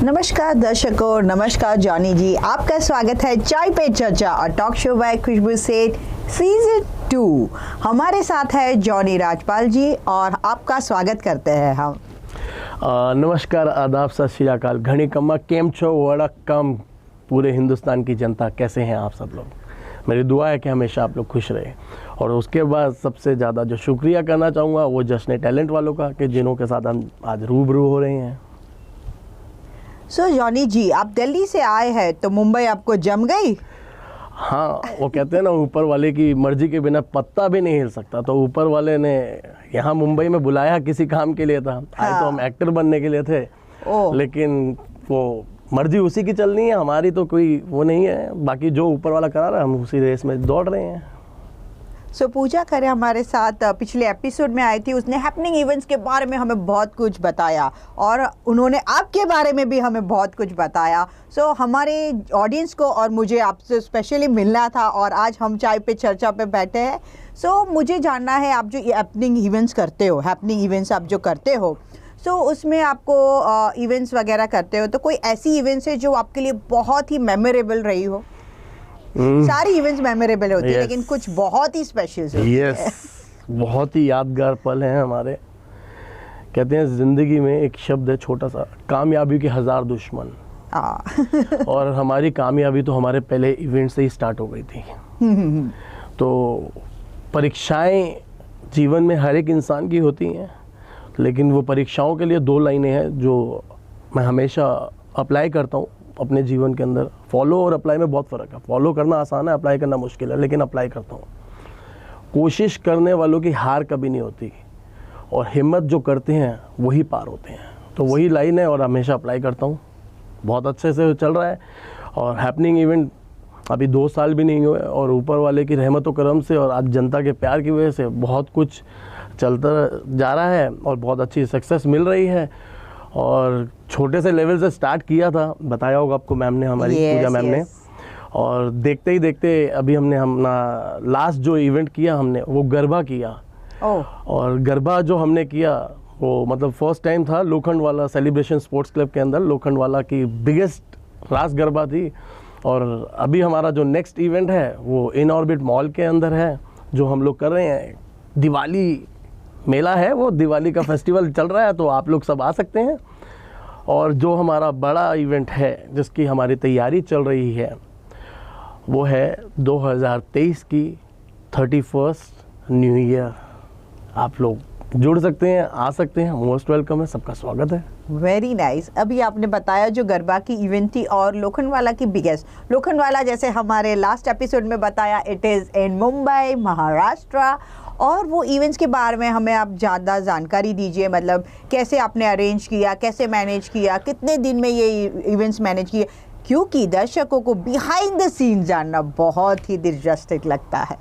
नमस्कार दर्शकों, नमस्कार जॉनी जी, आपका स्वागत है चाय पे चर्चा और टॉक शो बाय खुशबू सेठ सीजन 2। हमारे साथ है जॉनी राजपाल जी और आपका स्वागत करते हैं हम। नमस्कार, आदाब, सत श्री अकाल, घणी कम्मा, केम छो, वड़क्कम पूरे हिंदुस्तान की जनता, कैसे हैं आप सब लोग। मेरी दुआ है कि हमेशा आप लोग खुश रहे। और उसके बाद सबसे ज़्यादा जो शुक्रिया करना चाहूँगा वो जश्न टैलेंट वालों का कि जिन्हों के साथ हम आज रूबरू हो रहे हैं। सो जॉनी जी, आप दिल्ली से आए हैं तो मुंबई आपको जम गई? हाँ, वो कहते हैं ना, ऊपर वाले की मर्जी के बिना पत्ता भी नहीं हिल सकता। तो ऊपर वाले ने यहाँ मुंबई में बुलाया किसी काम के लिए था। आए तो हम एक्टर बनने के लिए थे, लेकिन वो मर्जी उसी की चलनी है, हमारी तो कोई वो नहीं है। बाकी जो ऊपर वाला करा रहा है हम उसी रेस में दौड़ रहे हैं। सो पूजा खरे हमारे साथ पिछले एपिसोड में आई थी, उसने हैपनिंग इवेंट्स के बारे में हमें बहुत कुछ बताया और उन्होंने आपके बारे में भी हमें बहुत कुछ बताया। सो हमारे ऑडियंस को और मुझे आपसे स्पेशली मिलना था और आज हम चाय पे चर्चा पे बैठे हैं। सो मुझे जानना है, आप जो हैपनिंग इवेंट्स करते हो, हैपनिंग इवेंट्स आप जो करते हो, सो उसमें आपको इवेंट्स वगैरह करते हो तो कोई ऐसी इवेंट्स है जो आपके लिए बहुत ही मेमोरेबल रही हो? सारी इवेंट्स मेमोरेबल होती है, लेकिन कुछ बहुत ही स्पेशल होती है। बहुत ही यादगार पल हैं हमारे। कहते हैं ज़िंदगी में एक शब्द है छोटा सा, कामयाबी के 1000 दुश्मन। और हमारी कामयाबी तो हमारे पहले इवेंट से ही स्टार्ट हो गई थी। तो परीक्षाएं जीवन में हर एक इंसान की होती हैं, लेकिन वो परीक्षाओं के लिए 2 लाइनें हैं जो मैं हमेशा अप्लाई करता हूँ अपने जीवन के अंदर। फॉलो और अप्लाई में बहुत फ़र्क है। फॉलो करना आसान है, अप्लाई करना मुश्किल है, लेकिन अप्लाई करता हूँ। कोशिश करने वालों की हार कभी नहीं होती और हिम्मत जो करते हैं वही पार होते हैं। तो वही लाइन है और हमेशा अप्लाई करता हूँ। बहुत अच्छे से चल रहा है और हैपनिंग इवेंट अभी 2 साल भी नहीं हुए और ऊपर वाले की रहमत व करम से और आज जनता के प्यार की वजह से बहुत कुछ चलता जा रहा है और बहुत अच्छी सक्सेस मिल रही है। और छोटे से लेवल से स्टार्ट किया था, बताया होगा आपको मैम ने, हमारी पूजा मैम ने। और देखते ही देखते अभी हमने लास्ट जो इवेंट किया हमने वो गरबा किया। और गरबा जो हमने किया वो मतलब फर्स्ट टाइम था लोखंड वाला सेलिब्रेशन स्पोर्ट्स क्लब के अंदर। लोखंड वाला की बिगेस्ट रास गरबा थी। और अभी हमारा जो नेक्स्ट इवेंट है वो इन ऑर्बिट मॉल के अंदर है, जो हम लोग कर रहे हैं। दिवाली मेला है, वो दिवाली का फेस्टिवल चल रहा है, तो आप लोग सब आ सकते हैं। और जो हमारा बड़ा इवेंट है जिसकी हमारी तैयारी चल रही है वो है 2023 की 31st न्यू ईयर। आप लोग जुड़ सकते हैं, आ सकते हैं, मोस्ट वेलकम है, सबका स्वागत है। Very nice. अभी आपने बताया जो गरबा की इवेंट थी और लोखंडवाला की बिगेस्ट। लोखंडवाला जैसे हमारे लास्ट एपिसोड में बताया, it is in Mumbai, Maharashtra. और वो इवेंट्स के बारे में हमें आप ज़्यादा जानकारी दीजिए, मतलब कैसे आपने अरेंज किया, कैसे मैनेज किया, कितने दिन में ये इवेंट्स मैनेज किए, क्योंकि दर्शकों को बिहाइंड द सीन जानना बहुत ही दिलचस्प लगता है।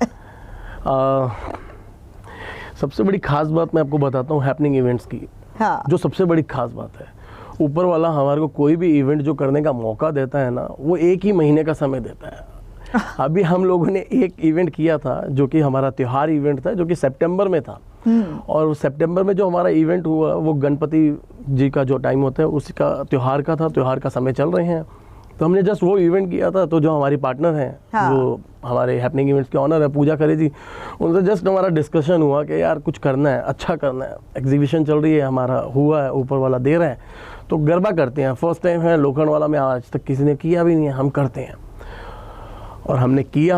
सबसे बड़ी खास बात मैं आपको बताता हूँ हैपनिंग इवेंट्स की। हाँ। जो सबसे बड़ी खास बात है, ऊपर वाला हमारे को कोई भी इवेंट जो करने का मौका देता है ना, वो 1 ही महीने का समय देता है। अभी हम लोगों ने एक इवेंट किया था जो कि हमारा त्योहार इवेंट था, जो कि सितंबर में था। और सितंबर में जो हमारा इवेंट हुआ वो गणपति जी का जो टाइम होता है उसी का त्योहार का था। त्योहार का समय चल रहे हैं, तो हमने जस्ट वो इवेंट किया था। तो जो हमारी पार्टनर हैं, हाँ। जो हमारे हैपनिंग इवेंट्स के ऑनर है पूजा खरे जी, उनसे जस्ट हमारा डिस्कशन हुआ कि यार कुछ करना है, अच्छा करना है। एग्जीबिशन चल रही है, हमारा हुआ है, ऊपर वाला दे रहा है, तो गरबा करते हैं। फर्स्ट टाइम है लोखंड वाला में, आज तक किसी ने किया भी नहीं है, हम करते हैं। और हमने किया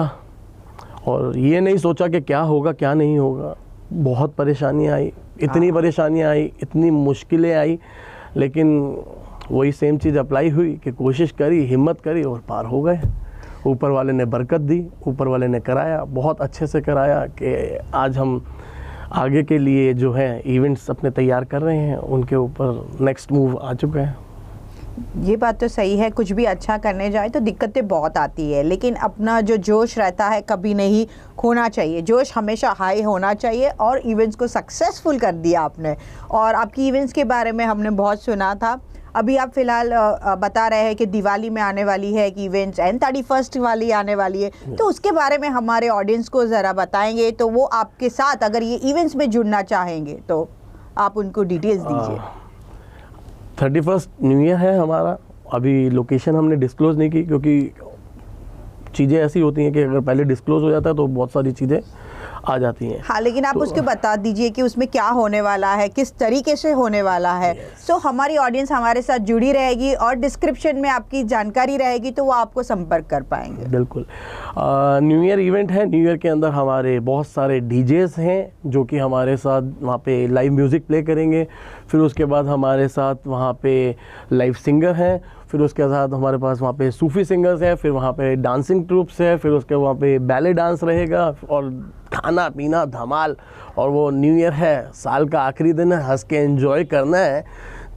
और ये नहीं सोचा कि क्या होगा क्या नहीं होगा। बहुत परेशानियाँ आई, इतनी परेशानियाँ आई, इतनी मुश्किलें आई, लेकिन वही सेम चीज़ अप्लाई हुई कि कोशिश करी, हिम्मत करी और पार हो गए। ऊपर वाले ने बरकत दी, ऊपर वाले ने कराया, बहुत अच्छे से कराया कि आज हम आगे के लिए जो है इवेंट्स अपने तैयार कर रहे हैं, उनके ऊपर नेक्स्ट मूव आ चुका है। ये बात तो सही है, कुछ भी अच्छा करने जाए तो दिक्कतें बहुत आती है, लेकिन अपना जो जोश रहता है कभी नहीं खोना चाहिए। जोश हमेशा हाई होना चाहिए और इवेंट्स को सक्सेसफुल कर दिया आपने। और आपकी इवेंट्स के बारे में हमने बहुत सुना था। अभी आप फिलहाल बता रहे हैं कि दिवाली में आने वाली है कि इवेंट्स एंड 31st वाली आने वाली है, तो उसके बारे में हमारे ऑडियंस को ज़रा बताएंगे। तो वो आपके साथ अगर ये इवेंट्स में जुड़ना चाहेंगे तो आप उनको डिटेल्स दीजिए। 31st न्यू ईयर है हमारा अभी लोकेशन हमने डिस्क्लोज़ नहीं की, क्योंकि चीज़ें ऐसी होती हैं कि अगर पहले डिस्क्लोज़ हो जाता है तो बहुत सारी चीज़ें आ जाती हैं। हाँ, लेकिन आप उसके बता दीजिए कि उसमें क्या होने वाला है, किस तरीके से होने वाला है। सो हमारी ऑडियंस हमारे साथ जुड़ी रहेगी और डिस्क्रिप्शन में आपकी जानकारी रहेगी, तो वो आपको संपर्क कर पाएंगे। बिल्कुल। न्यू ईयर इवेंट है। न्यू ईयर के अंदर हमारे बहुत सारे डीजेस हैं जो कि हमारे साथ वहाँ पे लाइव म्यूज़िक प्ले करेंगे। फिर उसके बाद हमारे साथ वहाँ पे लाइव सिंगर हैं। फिर उसके साथ हमारे पास वहाँ पे सूफ़ी सिंगर्स हैं। फिर वहाँ पे डांसिंग ट्रूप्स है। फिर उसके वहाँ पे बैले डांस रहेगा और खाना पीना धमाल। और वो न्यू ईयर है, साल का आखिरी दिन है, हंस के एंजॉय करना है।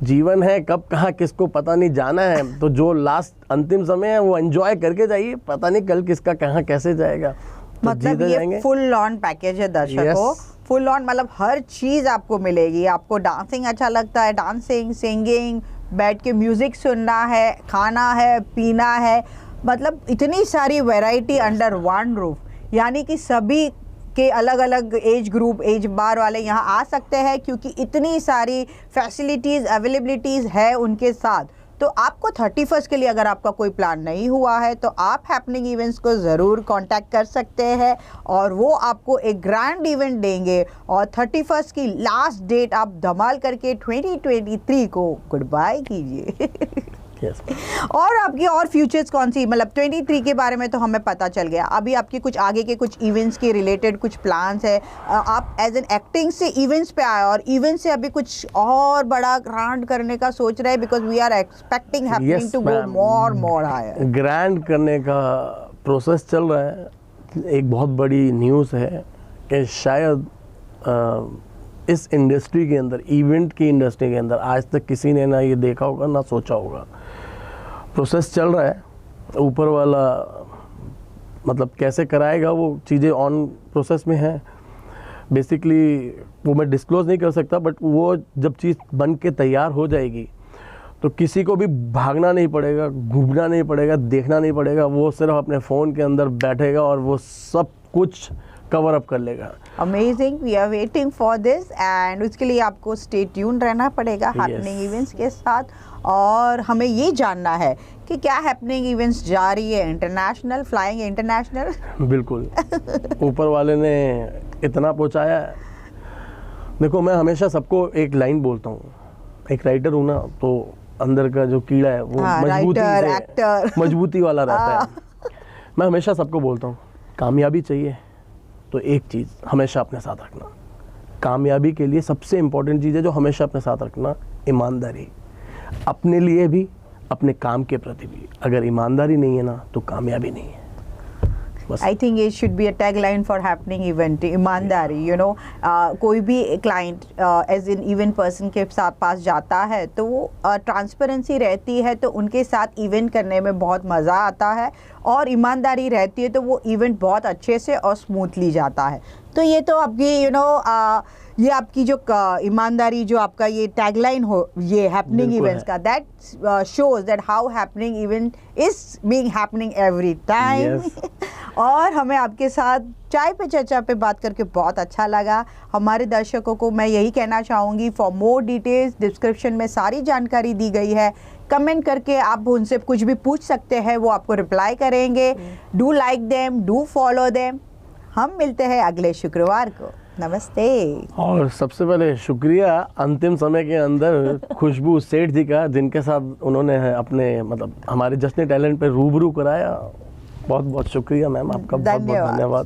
जीवन है, कब कहाँ किसको पता नहीं, जाना है। तो जो लास्ट अंतिम समय है वो एंजॉय करके जाइए, पता नहीं कल किसका कहाँ कैसे जाएगा। तो मतलब ये फुल ऑन पैकेज है दर्शकों। फुल ऑन मतलब हर चीज़ आपको मिलेगी। आपको डांसिंग अच्छा लगता है, डांसिंग, सिंगिंग, बैठ के म्यूज़िक सुनना है, खाना है, पीना है, मतलब इतनी सारी वैरायटी अंडर वन रूफ। यानी कि सभी के अलग अलग एज ग्रुप, एज बार वाले यहाँ आ सकते हैं, क्योंकि इतनी सारी फैसिलिटीज़, अवेलेबिलिटीज़ है उनके साथ। तो आपको 31 के लिए अगर आपका कोई प्लान नहीं हुआ है तो आप हैपनिंग इवेंट्स को ज़रूर कांटेक्ट कर सकते हैं और वो आपको एक ग्रैंड इवेंट देंगे। और 31 की लास्ट डेट आप धमाल करके 2023 को गुड बाय कीजिए। और आपकी और फ्यूचर्स कौन सी, मतलब 23 के बारे में तो हमें पता चल गया। अभी आपके कुछ आगे के कुछ इवेंट्स के रिलेटेड कुछ प्लान्स है? आप एज एन एक्टिंग से इवेंट्स पे आए और इवेंट से अभी कुछ और बड़ा ग्रैंड करने का सोच रहे हैं, because we are expecting happening to go more higher. Grand करने का प्रोसेस चल रहा है। एक बहुत बड़ी न्यूज़ है कि शायद इस इंडस्ट्री के अंदर, इवेंट की इंडस्ट्री के अंदर आज तक किसी ने ना ये देखा होगा ना सोचा होगा। प्रोसेस चल रहा है, ऊपर वाला मतलब कैसे कराएगा वो चीज़ें ऑन प्रोसेस में है। बेसिकली वो मैं डिस्क्लोज़ नहीं कर सकता, बट वो जब चीज़ बन के तैयार हो जाएगी तो किसी को भी भागना नहीं पड़ेगा, घूमना नहीं पड़ेगा, देखना नहीं पड़ेगा। वो सिर्फ अपने फ़ोन के अंदर बैठेगा और वो सब कुछ कवर अप कर लेगा। Amazing, we are waiting for this and उसके लिए आपको स्टे ट्यून रहना पड़ेगा हैपनिंग इवेंट्स के साथ। और हमें ये जानना है कि क्या हैपनिंग इवेंट्स जा रही है इंटरनेशनल, फ्लाइंग इंटरनेशनल? बिल्कुल, ऊपर वाले ने इतना पहुंचाया है। देखो, मैं हमेशा सबको एक लाइन बोलता हूँ, एक राइटर हूँ ना, तो अंदर का जो कीड़ा है वो मजबूती वाला रहता है। मैं हमेशा सबको बोलता हूँ, कामयाबी चाहिए तो एक चीज़ हमेशा अपने साथ रखना। कामयाबी के लिए सबसे इम्पोर्टेंट चीज़ है जो हमेशा अपने साथ रखना, ईमानदारी। अपने लिए भी, अपने काम के प्रति भी। अगर ईमानदारी नहीं है ना तो कामयाबी नहीं है। I think it should be a tag line for happening event, ईमानदारी। यू नो, कोई भी client as an event person के साथ पास जाता है तो वो ट्रांसपेरेंसी रहती है, तो उनके साथ इवेंट करने में बहुत मज़ा आता है। और ईमानदारी रहती है तो वो इवेंट बहुत अच्छे से और स्मूथली जाता है। तो ये तो आपकी ये आपकी जो ईमानदारी, जो आपका ये टैगलाइन हो, ये हैपनिंग इवेंट्स का, that shows that how happening event is being happening every time. और हमें आपके साथ चाय पे चर्चा पे बात करके बहुत अच्छा लगा। हमारे दर्शकों को मैं यही कहना चाहूँगी, फॉर मोर डिटेल्स डिस्क्रिप्शन में सारी जानकारी दी गई है। कमेंट करके आप उनसे कुछ भी पूछ सकते हैं, वो आपको रिप्लाई करेंगे। Do like them, do follow them. हम मिलते हैं अगले शुक्रवार को। नमस्ते। और सबसे पहले शुक्रिया अंतिम समय के अंदर खुशबू सेठ जी का, जिनके साथ उन्होंने अपने मतलब हमारे जश्न टैलेंट पे रूबरू कराया। बहुत बहुत शुक्रिया मैम, आपका बहुत बहुत धन्यवाद।